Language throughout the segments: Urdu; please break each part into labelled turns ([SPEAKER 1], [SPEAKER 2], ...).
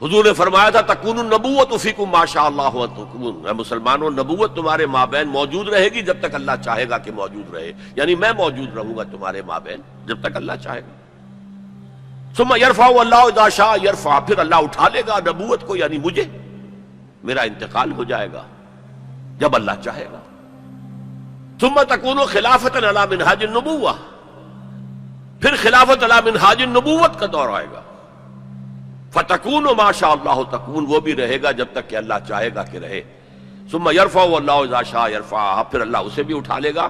[SPEAKER 1] حضور نے فرمایا تھا تکون النبوۃ فیکم ما شاء اللہ ان تکون، اے مسلمانوں نبوت تمہارے مابین موجود رہے گی جب تک اللہ چاہے گا کہ موجود رہے، یعنی میں موجود رہوں گا تمہارے مابین جب تک اللہ چاہے گا۔ ثم یرفع اللہ اذا شاء یرفع، پھر اللہ اٹھا لے گا نبوت کو، یعنی مجھے، میرا انتقال ہو جائے گا جب اللہ چاہے گا۔ ثم تکون خلافۃ علی منہاج النبوہ، پھر خلافت علی منہاج النبوت کا دور آئے گا۔ فتکون ما شاء اللہ تکون، وہ بھی رہے گا جب تک کہ اللہ چاہے گا کہ رہے۔ ثم یرفع اللہ اذا شاء یرفع، پھر اللہ اسے بھی اٹھا لے گا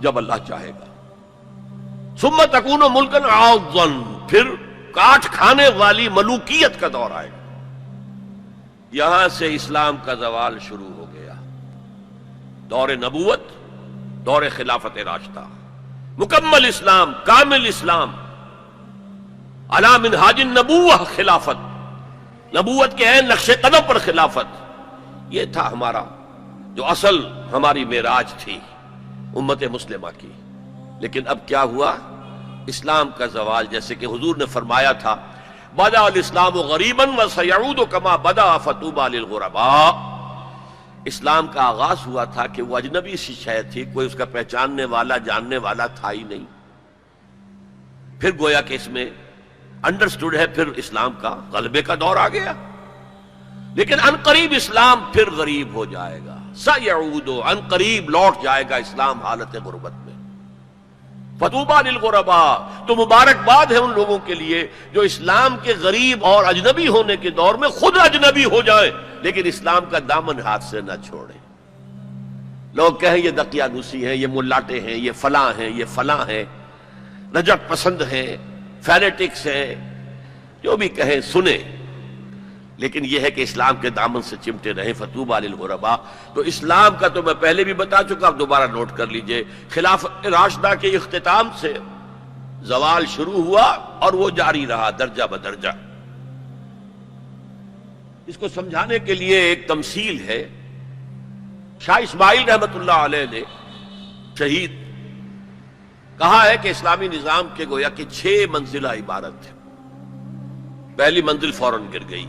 [SPEAKER 1] جب اللہ چاہے گا۔ ثم تکون ملکا عاضا، پھر کاٹ کھانے والی ملوکیت کا دور آئے گا۔ یہاں سے اسلام کا زوال شروع ہو گیا، دور نبوت، دور خلافت راشدہ، مکمل اسلام، کامل اسلام، علی منہاج النبوہ خلافت، نبوت کے عین نقش قدم پر خلافت، یہ تھا ہمارا جو اصل ہماری معراج تھی امت مسلمہ کی۔ لیکن اب کیا ہوا؟ اسلام کا زوال، جیسے کہ حضور نے فرمایا تھا بدأ الاسلام غریبا وسیعود کما بدأ فطوبی للغرباء، اسلام کا آغاز ہوا تھا کہ وہ اجنبی سی شے تھی، کوئی اس کا پہچاننے والا جاننے والا تھا ہی نہیں، پھر گویا کہ اس میں انڈرسٹوڈ ہے، پھر اسلام کا غلبے کا دور آ گیا۔ لیکن ان قریب اسلام پھر غریب ہو جائے گا، سیعود، ان قریب لوٹ جائے گا اسلام حالت غربت میں۔ فطوبی للغرباء، تو مبارکباد ہے ان لوگوں کے لیے جو اسلام کے غریب اور اجنبی ہونے کے دور میں خود اجنبی ہو جائیں لیکن اسلام کا دامن ہاتھ سے نہ چھوڑیں۔ لوگ کہیں یہ دقیانوسی ہیں، یہ ملاٹے ہیں، یہ فلاں ہیں، یہ فلاں ہیں، رجعت پسند ہیں، فینیٹکس ہیں، جو بھی کہیں سنیں، لیکن یہ ہے کہ اسلام کے دامن سے چمٹے رہیں۔ فطوبی للغرباء، تو اسلام کا تو میں پہلے بھی بتا چکا، اب دوبارہ نوٹ کر لیجئے، خلافت راشدہ کے اختتام سے زوال شروع ہوا اور وہ جاری رہا درجہ بدرجہ۔ اس کو سمجھانے کے لیے ایک تمثیل ہے، شاہ اسماعیل رحمت اللہ علیہ نے شہید کہا ہے کہ اسلامی نظام کے گویا کہ 6 منزلہ عبارت ہے۔ پہلی منزل فوراً گر گئی،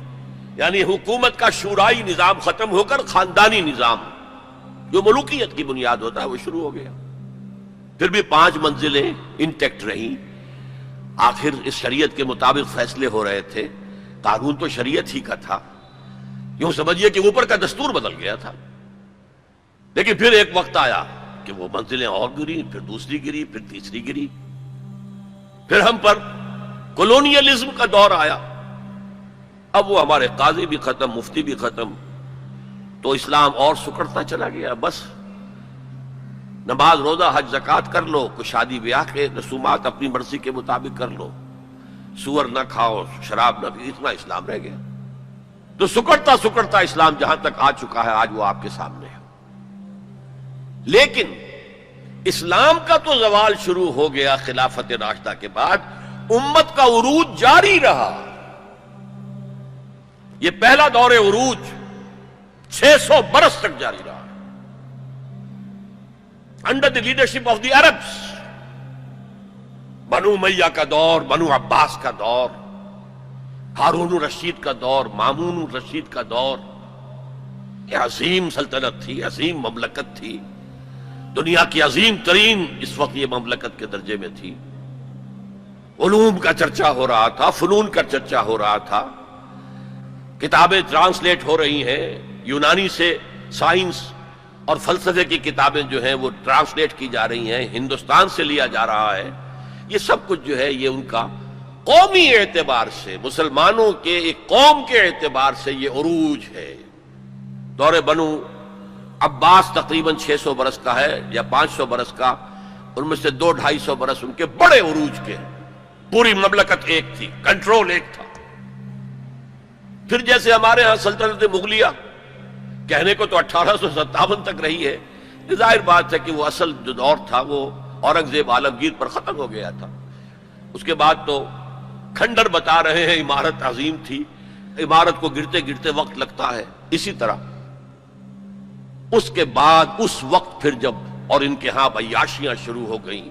[SPEAKER 1] یعنی حکومت کا شورائی نظام ختم ہو کر خاندانی نظام جو ملوکیت کی بنیاد ہوتا ہے وہ شروع ہو گیا۔ پھر بھی 5 منزلیں انٹیکٹ رہیں، آخر اس شریعت کے مطابق فیصلے ہو رہے تھے، قانون تو شریعت ہی کا تھا، یوں سمجھیے کہ اوپر کا دستور بدل گیا تھا۔ لیکن پھر ایک وقت آیا کہ وہ منزلیں اور گری، پھر دوسری گری، پھر تیسری گری، پھر ہم پر کولونیلزم کا دور آیا۔ اب وہ ہمارے قاضی بھی ختم، مفتی بھی ختم، تو اسلام اور سکڑتا چلا گیا۔ بس نماز روزہ حج زکوٰۃ کر لو، کوئی شادی بیاہ کے رسومات اپنی مرضی کے مطابق کر لو، سور نہ کھاؤ، شراب نہ پی، اتنا اسلام رہ گیا۔ تو سکڑتا سکڑتا اسلام جہاں تک آ چکا ہے آج وہ آپ کے سامنے ہے۔ لیکن اسلام کا تو زوال شروع ہو گیا خلافت راشدہ کے بعد، امت کا عروج جاری رہا۔ یہ پہلا دور عروج 600 برس تک جاری رہا، under the leadership of the Arabs, بنو امیہ کا دور، بنو عباس کا دور، ہارون الرشید کا دور، مامون الرشید کا دور۔ یہ عظیم سلطنت تھی، عظیم مملکت تھی، دنیا کی عظیم ترین اس وقت یہ مملکت کے درجے میں تھی۔ علوم کا چرچا ہو رہا تھا، فنون کا چرچا ہو رہا تھا، کتابیں ٹرانسلیٹ ہو رہی ہیں، یونانی سے سائنس اور فلسفے کی کتابیں جو ہیں وہ ٹرانسلیٹ کی جا رہی ہیں، ہندوستان سے لیا جا رہا ہے۔ یہ سب کچھ جو ہے یہ ان کا قومی اعتبار سے، مسلمانوں کے ایک قوم کے اعتبار سے یہ عروج ہے۔ دور بنو عباس تقریباً 600 برس کا ہے یا 500 برس کا، ان میں سے 200-250 برس ان کے بڑے عروج کے، پوری مملکت ایک تھی، کنٹرول ایک تھا۔ پھر جیسے ہمارے ہاں سلطنت مغلیہ کہنے کو تو 1857 تک رہی ہے، ظاہر بات ہے کہ وہ اصل جو دور تھا وہ اورنگزیب عالمگیر پر ختم ہو گیا تھا۔ اس کے بعد تو کھنڈر بتا رہے ہیں عمارت عظیم تھی، عمارت کو گرتے گرتے وقت لگتا ہے۔ اسی طرح اس کے بعد اس وقت پھر جب اور ان کے ہاں عیاشیاں شروع ہو گئیں،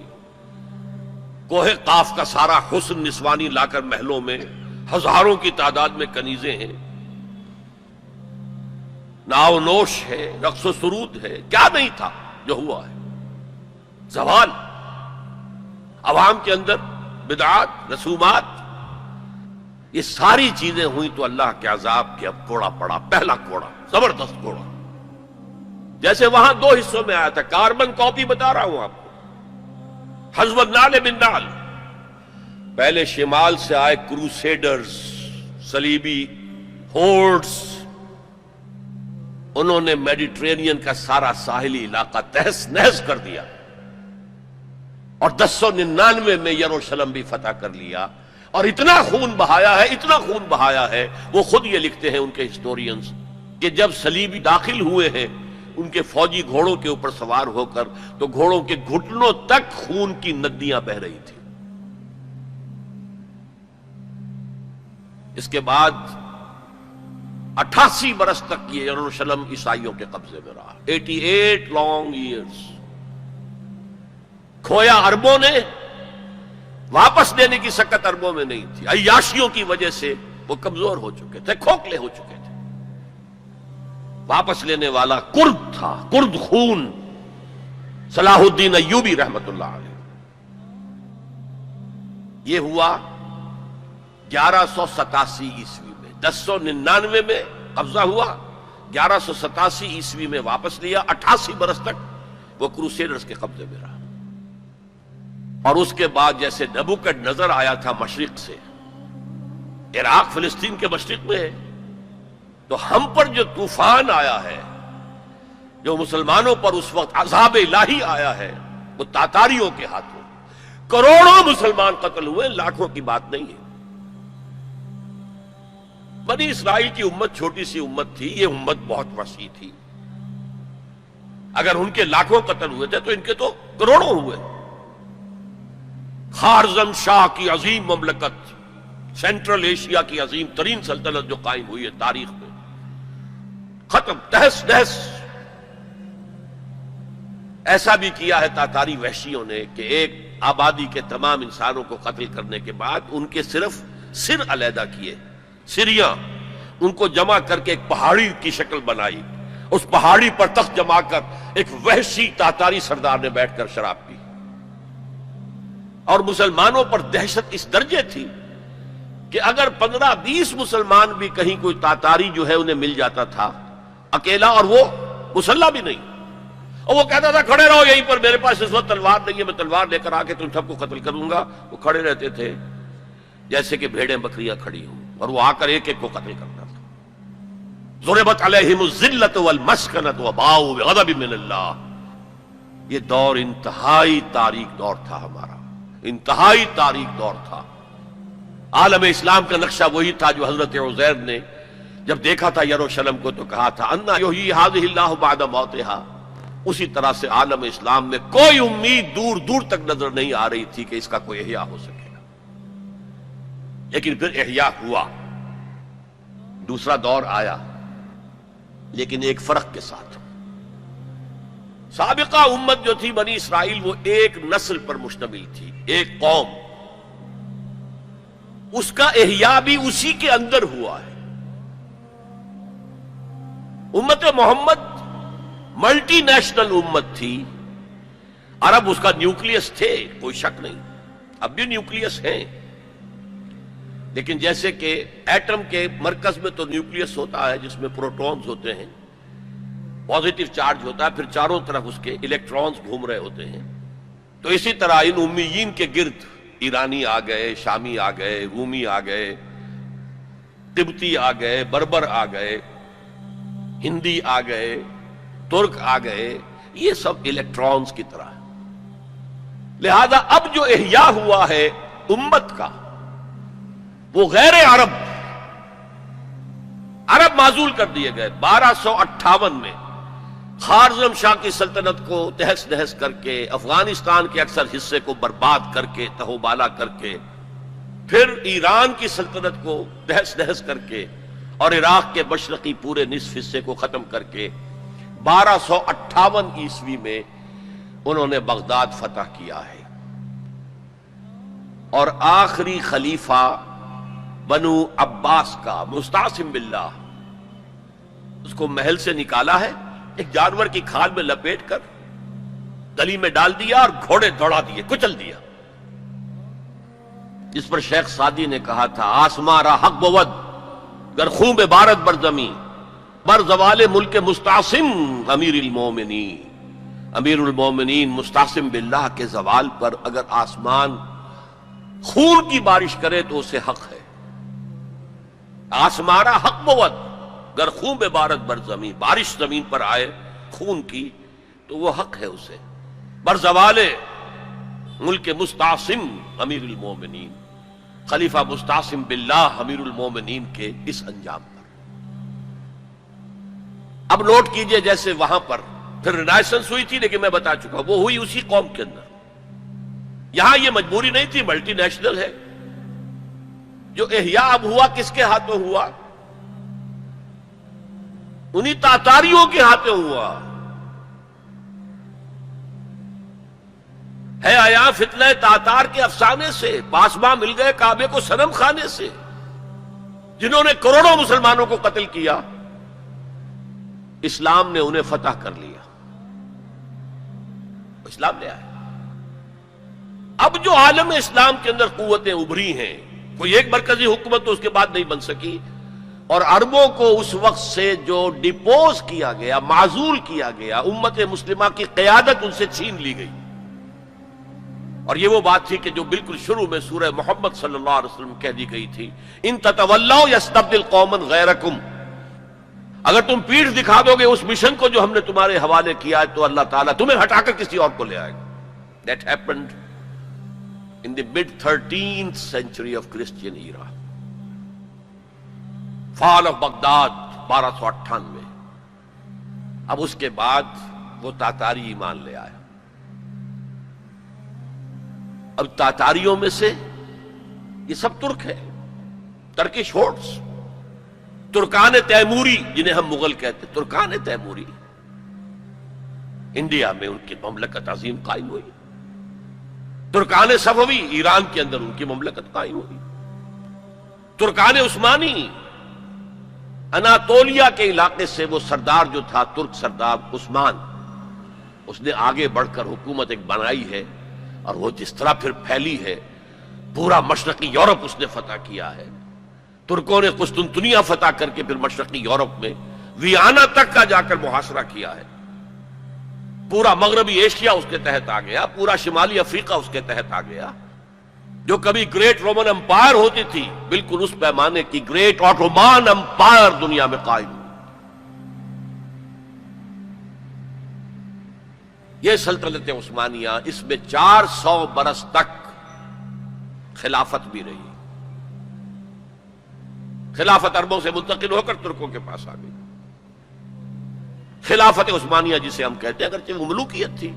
[SPEAKER 1] کوہ قاف کا سارا حسن نسوانی لا کر محلوں میں، ہزاروں کی تعداد میں کنیزیں ہیں، ناو نوش ہے، رقص و سرود ہے، کیا نہیں تھا جو ہوا ہے. زوال، عوام کے اندر بدعات، رسومات، یہ ساری چیزیں ہوئیں تو اللہ کے عذاب کے اب کوڑا پڑا، پہلا کوڑا، زبردست کوڑا. جیسے وہاں دو حصوں میں آیا تھا، کاربن کاپی بتا رہا ہوں آپ کو، حزب النعل بالنعل. پہلے شمال سے آئے کروسیڈرز، صلیبی ہورڈز، انہوں نے میڈیٹرینین کا سارا ساحلی علاقہ تہس نہس کر دیا، اور 1099 میں یروشلم بھی فتح کر لیا، اور اتنا خون بہایا ہے، اتنا خون بہایا ہے. وہ خود یہ لکھتے ہیں ان کے ہسٹورینز کہ جب صلیبی داخل ہوئے ہیں ان کے فوجی گھوڑوں کے اوپر سوار ہو کر، تو گھوڑوں کے گھٹنوں تک خون کی ندیاں بہہ رہی تھی. اس کے بعد 88 برس تک یہ یروشلم عیسائیوں کے قبضے میں رہا. 88 لانگ ایئرز. کھویا عربوں نے، واپس دینے کی سکت عربوں میں نہیں تھی. عیاشیوں کی وجہ سے وہ کمزور ہو چکے تھے، کھوکھلے ہو چکے تھے. واپس لینے والا کرد تھا، کرد خون، صلاح الدین ایوبی رحمت اللہ علیہ. یہ ہوا 1187 عیسوی میں. 1099 میں قبضہ ہوا، 1187 عیسوی میں واپس لیا. 88 برس تک وہ کروسیڈرز کے قبضے میں رہا. اور اس کے بعد جیسے نبوکڈ نظر آیا تھا مشرق سے، عراق فلسطین کے مشرق میں ہے، تو ہم پر جو طوفان آیا ہے، جو مسلمانوں پر اس وقت عذاب الہی آیا ہے، وہ تاتاریوں کے ہاتھوں. کروڑوں مسلمان قتل ہوئے، لاکھوں کی بات نہیں ہے. بنی اسرائیل کی امت چھوٹی سی امت تھی، یہ امت بہت وسیع تھی. اگر ان کے لاکھوں قتل ہوئے تھے تو ان کے تو کروڑوں ہوئے. خارزم شاہ کی عظیم مملکت، سینٹرل ایشیا کی عظیم ترین سلطنت جو قائم ہوئی ہے تاریخ میں، ختم، تہس نہس. ایسا بھی کیا ہے تاتاری وحشیوں نے کہ ایک آبادی کے تمام انسانوں کو قتل کرنے کے بعد ان کے صرف سر علیحدہ کیے، سریاں، ان کو جمع کر کے ایک پہاڑی کی شکل بنائی. اس پہاڑی پر تخت جما کر ایک وحشی تاتاری سردار نے بیٹھ کر شراب پی. اور مسلمانوں پر دہشت اس درجے تھی کہ اگر 15-20 مسلمان بھی کہیں کوئی تاتاری جو ہے انہیں مل جاتا تھا اکیلا، اور وہ مسلح بھی نہیں، اور وہ کہتا تھا کھڑے رہو یہیں پر، میرے پاس اس وقت تلوار نہیں ہے، میں تلوار لے کر آ کے تم سب کو قتل کروں گا. وہ کھڑے رہتے تھے جیسے کہ بھیڑیں بکریاں کھڑی ہوں، اور وہ آ کر ایک ایک کو قتل کرتا تھا. ضربت علیہم الذلۃ والمسکنۃ وباؤوا بغضب من اللہ. یہ دور انتہائی تاریک دور تھا ہمارا، انتہائی تاریک دور تھا. عالم اسلام کا نقشہ وہی تھا جو حضرت عزیر نے جب دیکھا تھا یروشلم کو تو کہا تھا انا یحیی ھذہ اللہ بعد موتھا. اسی طرح سے عالم اسلام میں کوئی امید دور دور تک نظر نہیں آ رہی تھی کہ اس کا کوئی احیاء ہو سکے گا، لیکن پھر احیاء ہوا. دوسرا دور آیا، لیکن ایک فرق کے ساتھ. سابقہ امت جو تھی بنی اسرائیل، وہ ایک نسل پر مشتمل تھی، ایک قوم. اس کا احیاء بھی اسی کے اندر ہوا ہے. امت محمد ملٹی نیشنل امت تھی. عرب اس کا نیوکلیس تھے، کوئی شک نہیں، اب بھی نیوکلیس ہیں. لیکن جیسے کہ ایٹم کے مرکز میں تو نیوکلیس ہوتا ہے جس میں پروٹونز ہوتے ہیں، پازیٹیو چارج ہوتا ہے، پھر چاروں طرف اس کے الیکٹرونز گھوم رہے ہوتے ہیں. تو اسی طرح ان امیین کے گرد ایرانی آ گئے، شامی آ گئے، رومی آ گئے، قبطی آ گئے، بربر آ گئے، ہندی آ گئے، ترک آ گئے. یہ سب الیکٹرونز کی طرح ہے. لہذا اب جو احیاء ہوا ہے امت کا، وہ غیر عرب معزول کر دیے گئے. 1258 میں خارزم شاہ کی سلطنت کو تہس نہس کر کے، افغانستان کے اکثر حصے کو برباد کر کے، تہو بالا کر کے، پھر ایران کی سلطنت کو تہس نہس کر کے، اور عراق کے مشرقی پورے نصف حصے کو ختم کر کے 1258 عیسوی میں انہوں نے بغداد فتح کیا ہے. اور آخری خلیفہ بنو عباس کا مستعصم باللہ، اس کو محل سے نکالا ہے، ایک جانور کی کھال میں لپیٹ کر گلی میں ڈال دیا اور گھوڑے دوڑا دیے، کچل دیا، جس پر شیخ سعدی نے کہا تھا آسماں را حق بود گر خون بے بارت بر زمین بر زوال ملک مستعصم امیر المومنین، امیر المومنین مستعصم باللہ کے زوال پر اگر آسمان خون کی بارش کرے تو اسے حق ہے، آسماں را حق بود گر خون بے بارت بر زمین، بارش زمین پر آئے خون کی تو وہ حق ہے اسے، بر زوال ملک مستعصم امیر المومنین، خلیفہ مستعصم باللہ امیر المومنین کے اس انجام پر۔ اب نوٹ کیجئے جیسے وہاں پر پھر رینائسنس ہوئی تھی، لیکن میں بتا چکا وہ ہوئی اسی قوم کے اندر، یہاں یہ مجبوری نہیں تھی، ملٹی نیشنل ہے۔ جو احیاء اب ہوا کس کے ہاتھوں ہوا؟ انہی تاتاریوں کے ہاتھوں ہوا۔ ہے آیا فتنہ تاتار کے افسانے سے، پاسباں مل گئے کعبے کو صنم خانے سے، جنہوں نے کروڑوں مسلمانوں کو قتل کیا، اسلام نے انہیں فتح کر لیا، اسلام لے آیا۔ اب جو عالم اسلام کے اندر قوتیں ابھری ہیں، کوئی ایک مرکزی حکومت تو اس کے بعد نہیں بن سکی، اور عربوں کو اس وقت سے جو ڈیپوز کیا گیا، معزول کیا گیا، امت مسلمہ کی قیادت ان سے چھین لی گئی۔ اور یہ وہ بات تھی کہ جو بالکل شروع میں سورہ محمد صلی اللہ علیہ وسلم کہہ دی گئی تھی، ان تتولوا یستبدل قوما غیرکم، اگر تم پیٹھ دکھا دو گے اس مشن کو جو ہم نے تمہارے حوالے کیا ہے تو اللہ تعالیٰ تمہیں ہٹا کر کسی اور کو لے آئے گا۔ That happened in the mid 13th century of Christian era. Fall of Baghdad 1298۔ اب اس کے بعد وہ تاتاری ایمان لے آیا۔ اب تاتاریوں میں سے یہ سب ترک ہے، ترکش ہورڈز، ترکان تیموری جنہیں ہم مغل کہتے ہیں، ترکان تیموری، انڈیا میں ان کی مملکت عظیم قائم ہوئی، ترکان صفوی ایران کے اندر ان کی مملکت قائم ہوئی، ترکان عثمانی اناتولیا کے علاقے سے وہ سردار جو تھا ترک سردار عثمان، اس نے آگے بڑھ کر حکومت ایک بنائی ہے، اور وہ جس طرح پھر پھیلی ہے، پورا مشرقی یورپ اس نے فتح کیا ہے۔ ترکوں نے قسطنطنیہ فتح کر کے پھر مشرقی یورپ میں ویانا تک کا جا کر محاصرہ کیا ہے، پورا مغربی ایشیا اس کے تحت آ گیا، پورا شمالی افریقہ اس کے تحت آ گیا۔ جو کبھی گریٹ رومن امپائر ہوتی تھی، بالکل اس پیمانے کی گریٹ آٹومان امپائر دنیا میں قائم ہوئی۔ یہ سلطنت عثمانیہ، اس میں 400 برس تک خلافت بھی رہی، خلافت عربوں سے منتقل ہو کر ترکوں کے پاس آ گئی۔ خلافت عثمانیہ جسے ہم کہتے ہیں، اگرچہ وہ ملوکیت تھی،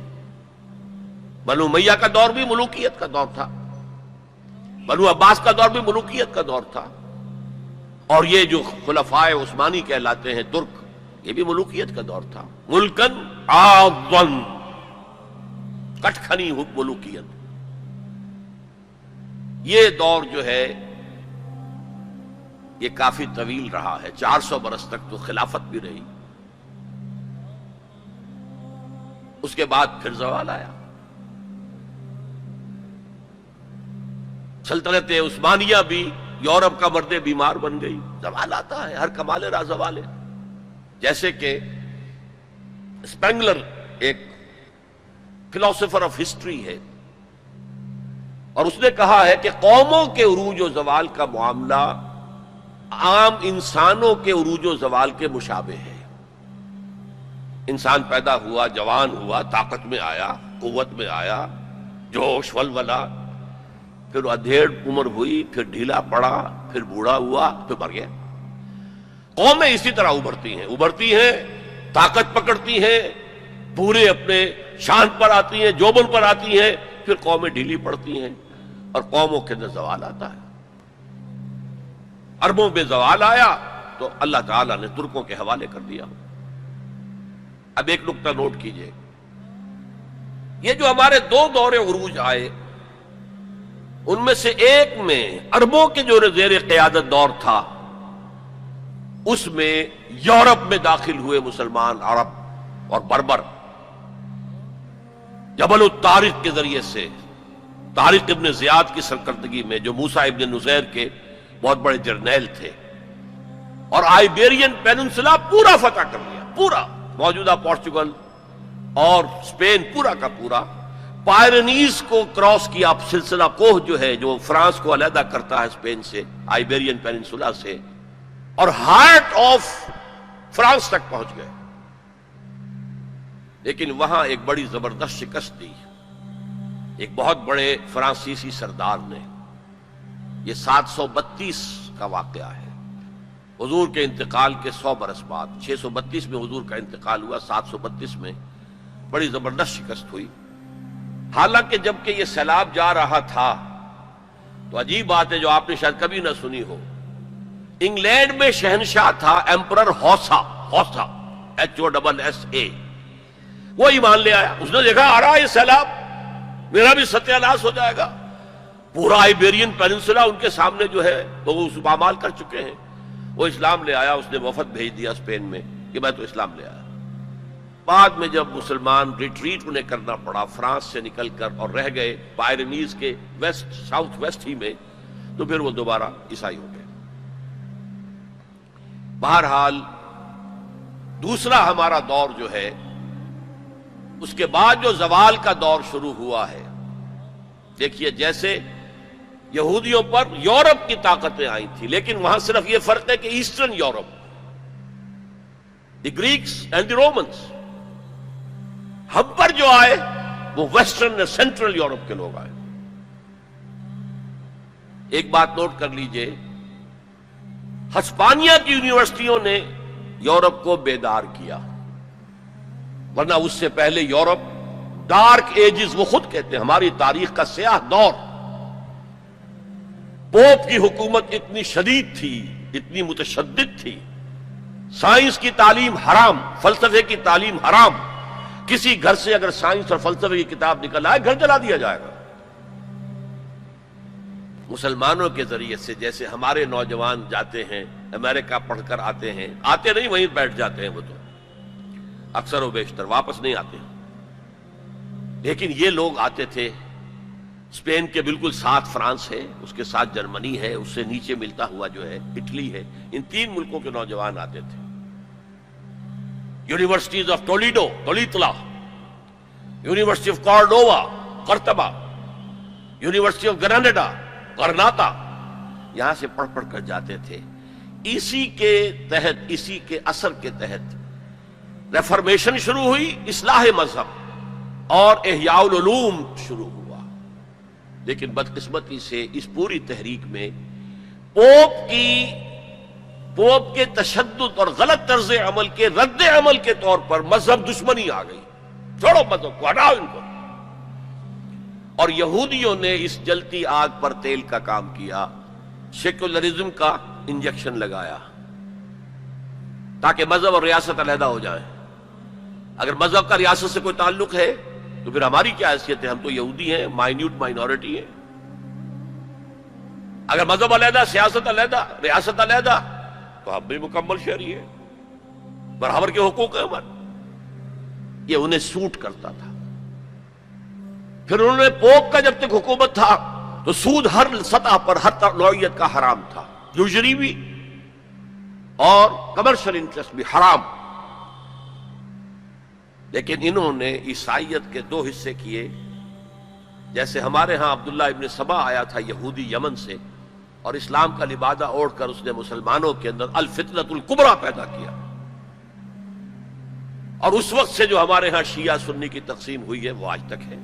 [SPEAKER 1] بنو امیہ کا دور بھی ملوکیت کا دور تھا، بنو عباس کا دور بھی ملوکیت کا دور تھا، اور یہ جو خلفائے عثمانی کہلاتے ہیں ترک، یہ بھی ملوکیت کا دور تھا۔ ملکن عاضن، کٹکھنی ملوکیت۔ یہ دور جو ہے یہ کافی طویل رہا ہے، 400 برس تک تو خلافت بھی رہی، اس کے بعد پھر زوال آیا۔ سلطنت عثمانیہ بھی یورپ کا مرد بیمار بن گئی، زوال آتا ہے، ہر کمال راہ زوال ہے۔ جیسے کہ اسپینگلر ایک فلاسفر آف ہسٹری ہے، اور اس نے کہا ہے کہ قوموں کے عروج و زوال کا معاملہ عام انسانوں کے عروج و زوال کے مشابہ ہے۔ انسان پیدا ہوا، جوان ہوا، طاقت میں آیا، قوت میں آیا، جوش ولولہ، پھر ادھیڑ عمر ہوئی، پھر ڈھیلا پڑا، پھر بوڑھا ہوا، پھر مر گیا۔ قومیں اسی طرح ابھرتی ہیں، طاقت پکڑتی ہیں، پورے اپنے شان پر آتی ہیں، جوبن پر آتی ہیں، پھر قومیں ڈھیلی پڑتی ہیں، اور قوموں کے اندر زوال آتا ہے۔ عربوں میں زوال آیا تو اللہ تعالیٰ نے ترکوں کے حوالے کر دیا۔ اب ایک نقطہ نوٹ کیجئے، یہ جو ہمارے دو دور عروج آئے، ان میں سے ایک میں عربوں کے جو زیر قیادت دور تھا اس میں یورپ میں داخل ہوئے مسلمان عرب اور بربر جبل الطارق کے ذریعے سے، طارق ابن زیاد کی سرکردگی میں، جو موسیٰ ابن نصیر کے بہت بڑے جرنیل تھے، اور آئیبیرین پیننسلا پورا فتح کر لیا، پورا موجودہ پورچگل اور اسپین پورا کا پورا، پائرنیز کو کراس کیا، سلسلہ کوہ جو ہے جو فرانس کو علیحدہ کرتا ہے اسپین سے، آئیبیرین پیننسلا سے، اور ہارٹ آف فرانس تک پہنچ گئے۔ لیکن وہاں ایک بڑی زبردست شکست دی ایک بہت بڑے فرانسیسی سردار نے۔ یہ 732 کا واقعہ ہے، حضور کے انتقال کے 100 برس بعد۔ 632 میں حضور کا انتقال ہوا، 732 میں بڑی زبردست شکست ہوئی۔ حالانکہ جبکہ یہ سیلاب جا رہا تھا تو عجیب بات ہے جو آپ نے شاید کبھی نہ سنی ہو، انگلینڈ میں شہنشاہ تھا ایمپرر ہوسا، HOSSA، وہ ایمان لے آیا۔ اس نے دیکھا آ رہا ہے یہ سیلاب، میرا بھی ستیہ ناش ہو جائے گا۔ پورا آئیبیرین پیننسلا ان کے سامنے جو ہے وہ پامال کر چکے ہیں۔ وہ اسلام لے آیا، اس نے وفد بھیج دیا اسپین میں کہ میں تو اسلام لے آیا۔ بعد میں جب مسلمان ریٹریٹ انہیں کرنا پڑا فرانس سے نکل کر اور رہ گئے پائرنیز کے ویسٹ ساؤتھ ویسٹ ہی میں، تو پھر وہ دوبارہ عیسائی ہو گئے۔ بہرحال دوسرا ہمارا دور جو ہے، اس کے بعد جو زوال کا دور شروع ہوا ہے، دیکھیے جیسے یہودیوں پر یورپ کی طاقتیں آئی تھی، لیکن وہاں صرف یہ فرق ہے کہ eastern Europe, the Greeks and the Romans, ہم پر جو آئے وہ ویسٹرن سینٹرل یورپ کے لوگ آئے۔ ایک بات نوٹ کر لیجئے، ہسپانیہ کی یونیورسٹیوں نے یورپ کو بیدار کیا، ورنہ اس سے پہلے یورپ ڈارک ایجز، وہ خود کہتے ہیں ہماری تاریخ کا سیاہ دور، پوپ کی حکومت اتنی شدید تھی، اتنی متشدد تھی، سائنس کی تعلیم حرام، فلسفے کی تعلیم حرام، کسی گھر سے اگر سائنس اور فلسفے کی کتاب نکل آئے گھر جلا دیا جائے گا۔ مسلمانوں کے ذریعے سے جیسے ہمارے نوجوان جاتے ہیں امریکہ پڑھ کر آتے ہیں، آتے نہیں وہیں بیٹھ جاتے ہیں، وہ تو اکثر و بیشتر واپس نہیں آتے، لیکن یہ لوگ آتے تھے۔ اسپین کے بالکل ساتھ فرانس ہے، اس کے ساتھ جرمنی ہے، اس سے نیچے ملتا ہوا جو ہے اٹلی ہے، ان 3 ملکوں کے نوجوان آتے تھے۔ یونیورسٹیز آف تولیتلا، یونیورسٹی آف کارڈووا، قرطبہ، یونیورسٹی آف گراناڈا، غرناطہ، یہاں سے پڑھ کر جاتے تھے۔ اسی کے تحت، اسی کے اثر کے تحت ریفارمیشن شروع ہوئی، اصلاح مذہب اور احیاء العلوم شروع ہوا۔ لیکن بدقسمتی سے اس پوری تحریک میں پوپ کے تشدد اور غلط طرز عمل کے رد عمل کے طور پر مذہب دشمنی آ گئی، چھوڑو مذہب کو، ہٹاؤ ان کو، اور یہودیوں نے اس جلتی آگ پر تیل کا کام کیا، سیکولرزم کا انجیکشن لگایا تاکہ مذہب اور ریاست علیحدہ ہو جائیں۔ اگر مذہب کا ریاست سے کوئی تعلق ہے تو پھر ہماری کیا حیثیت ہے؟ ہم تو یہودی ہیں، مائنیوٹ مائنورٹی ہیں۔ اگر مذہب علیحدہ، سیاست علیحدہ، ریاست علیحدہ، تو ہم بھی مکمل شہری ہیں، برابر کے حقوق ہیں ہمارے۔ یہ انہیں سوٹ کرتا تھا۔ پھر انہوں نے پوپ کا جب تک حکومت تھا تو سود ہر سطح پر، ہر نوعیت کا حرام تھا، یوزری بھی اور کمرشل انٹرسٹ بھی حرام۔ لیکن انہوں نے عیسائیت کے 2 حصے کیے، جیسے ہمارے ہاں عبداللہ ابن سبا آیا تھا یہودی یمن سے، اور اسلام کا لبادہ اوڑھ کر اس نے مسلمانوں کے اندر الفتنۃ الکبریٰ پیدا کیا، اور اس وقت سے جو ہمارے ہاں شیعہ سنی کی تقسیم ہوئی ہے وہ آج تک ہے۔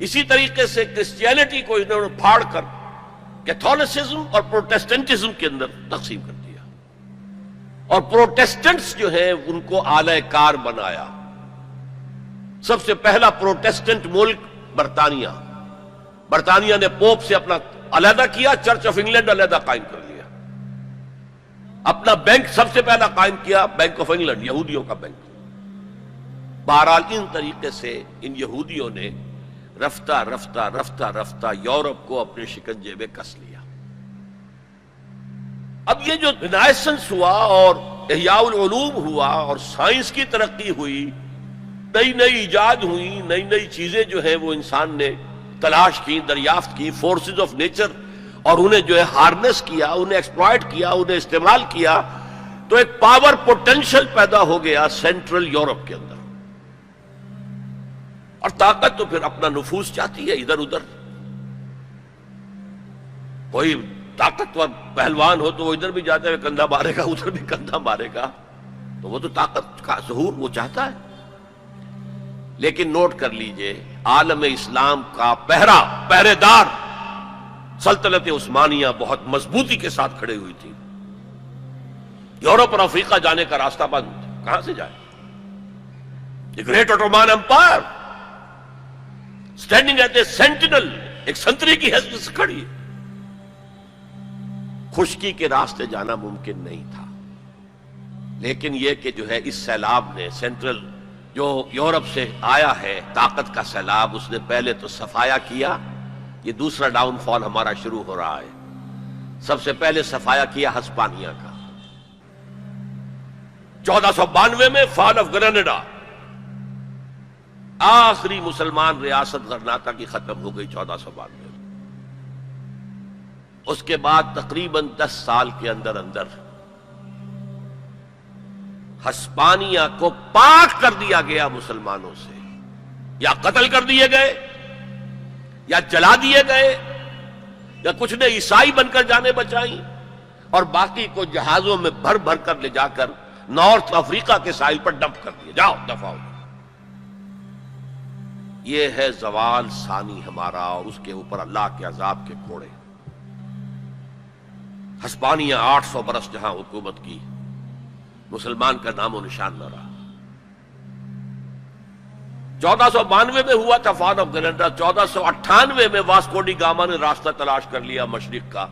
[SPEAKER 1] اسی طریقے سے کرسچینٹی کو انہوں نے پھاڑ کر کیتھولسزم اور پروٹیسٹنٹزم کے اندر تقسیم کر دیا، اور پروٹیسٹنٹس جو ہیں ان کو آلہ کار بنایا۔ سب سے پہلا پروٹیسٹنٹ ملک برطانیہ، برطانیہ نے پوپ سے اپنا علیحدہ کیا، چرچ آف انگلینڈ علیحدہ قائم کر لیا، اپنا بینک سب سے پہلا قائم کیا، بینک آف انگلینڈ، یہودیوں کا بینک۔ بہرحال ان طریقے سے ان یہودیوں نے رفتہ رفتہ رفتہ رفتہ یورپ کو اپنے شکنجے میں کس لیا۔ اب یہ جو رینائسنس ہوا اور احیاء العلوم ہوا اور سائنس کی ترقی ہوئی، نئی نئی ایجاد ہوئی، نئی نئی چیزیں جو ہیں وہ انسان نے تلاش کی، دریافت کی، فورسز آف نیچر، اور انہیں جو ہے ہارنس کیا، انہیں ایکسپلائٹ کیا، انہیں استعمال کیا، تو ایک پاور پوٹینشل پیدا ہو گیا سینٹرل یورپ کے اندر۔ اور طاقت تو پھر اپنا نفوذ چاہتی ہے ادھر ادھر۔ کوئی طاقتور پہلوان ہو تو وہ ادھر بھی جاتے ہوئے کندھا مارے گا، ادھر بھی کندھا مارے گا، تو وہ تو طاقت کا ظہور وہ چاہتا ہے۔ لیکن نوٹ کر لیجئے، عالم اسلام کا پہرے دار سلطنت عثمانیہ بہت مضبوطی کے ساتھ کھڑے ہوئی تھی۔ یورپ اور افریقہ جانے کا راستہ بند، کہاں سے جائے؟ The great Ottoman empire standing at a sentinel, ایک سنتری کی حیثیت سے کھڑی ہے۔ خشکی کے راستے جانا ممکن نہیں تھا، لیکن یہ کہ جو ہے اس سیلاب نے سینٹرل جو یورپ سے آیا ہے طاقت کا سیلاب، اس نے پہلے تو صفایا کیا۔ یہ دوسرا ڈاؤن فال ہمارا شروع ہو رہا ہے۔ سب سے پہلے صفایا کیا ہسپانیہ کا۔ 1492 میں فال آف گریناڈا، آخری مسلمان ریاست غرناطہ کی ختم ہو گئی 1492 میں۔ اس کے بعد تقریباً 10 سال کے اندر ہسپانیہ کو پاک کر دیا گیا مسلمانوں سے، یا قتل کر دیے گئے، یا جلا دیے گئے، یا کچھ نے عیسائی بن کر جانے بچائیں، اور باقی کو جہازوں میں بھر بھر کر لے جا کر نارتھ افریقہ کے ساحل پر ڈمپ کر دیا، جاؤ دفع ہو۔ یہ ہے زوال ثانی ہمارا، اور اس کے اوپر اللہ کے عذاب کے کوڑے۔ ہسپانیہ 800 برس جہاں حکومت کی، مسلمان کا نام و نشان نہ رہا۔ 1492 میں ہوا تھا فال آف گریناڈا، 1498 میں واسکو ڈی گاما نے راستہ تلاش کر لیا مشرق کا،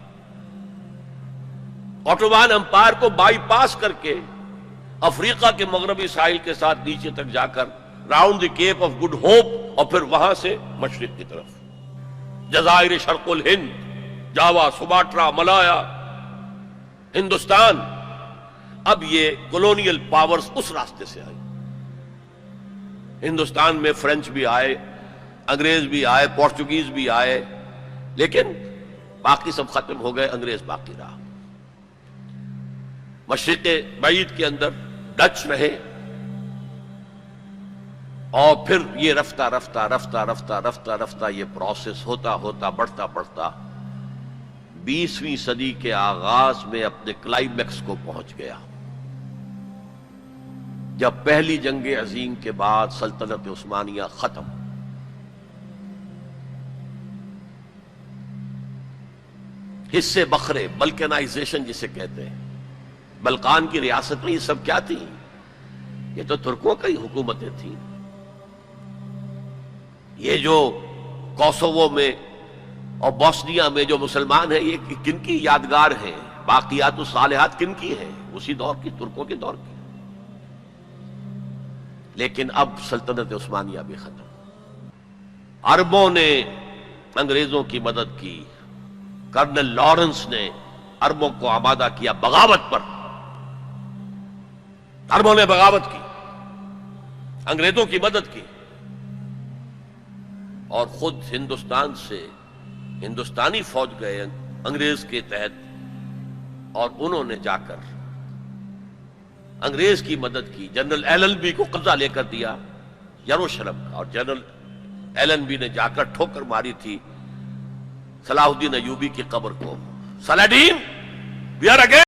[SPEAKER 1] اوٹومان امپائر کو بائی پاس کر کے افریقہ کے مغربی ساحل کے ساتھ نیچے تک جا کر round the Cape of Good Hope, اور پھر وہاں سے مشرق کی طرف جزائر شرق الہند، جاوا، سماٹرا، ملایا، ہندوستان۔ اب یہ کولونیل پاورز اس راستے سے آئی۔ ہندوستان میں فرینچ بھی آئے، انگریز بھی آئے، پورچوگیز بھی آئے، لیکن باقی سب ختم ہو گئے، انگریز باقی رہا۔ مشرق بعید کے اندر ڈچ رہے، اور پھر یہ رفتہ رفتہ رفتہ رفتہ رفتہ رفتہ یہ پروسیس ہوتا ہوتا بڑھتا بڑھتا 20ویں صدی کے آغاز میں اپنے کلائمیکس کو پہنچ گیا، جب پہلی جنگ عظیم کے بعد سلطنت عثمانیہ ختم۔ حصے بکھرے، بلکانائزیشن جسے کہتے ہیں، بلقان کی ریاست میں یہ سب کیا تھی؟ یہ تو ترکوں کی حکومتیں تھیں۔ یہ جو کوسوو میں اور بوسنیا میں جو مسلمان ہیں، یہ کن کی یادگار ہیں؟ باقیات الصالحات کن کی ہیں؟ اسی دور کی، ترکوں کے دور کی۔ لیکن اب سلطنت عثمانیہ بھی ختم۔ عربوں نے انگریزوں کی مدد کی، کرنل لارنس نے عربوں کو آمادہ کیا بغاوت پر۔ عربوں نے بغاوت کی، انگریزوں کی مدد کی، اور خود ہندوستان سے ہندوستانی فوج گئے انگریز کے تحت، اور انہوں نے جا کر انگریز کی مدد کی۔ جنرل ایلن بی کو قبضہ لے کر دیا یروشلم کا، اور جنرل ایلن بی نے جا کر ٹھوکر ماری تھی صلاح الدین ایوبی کی قبر کو۔ سلاڈین، وی آر اگین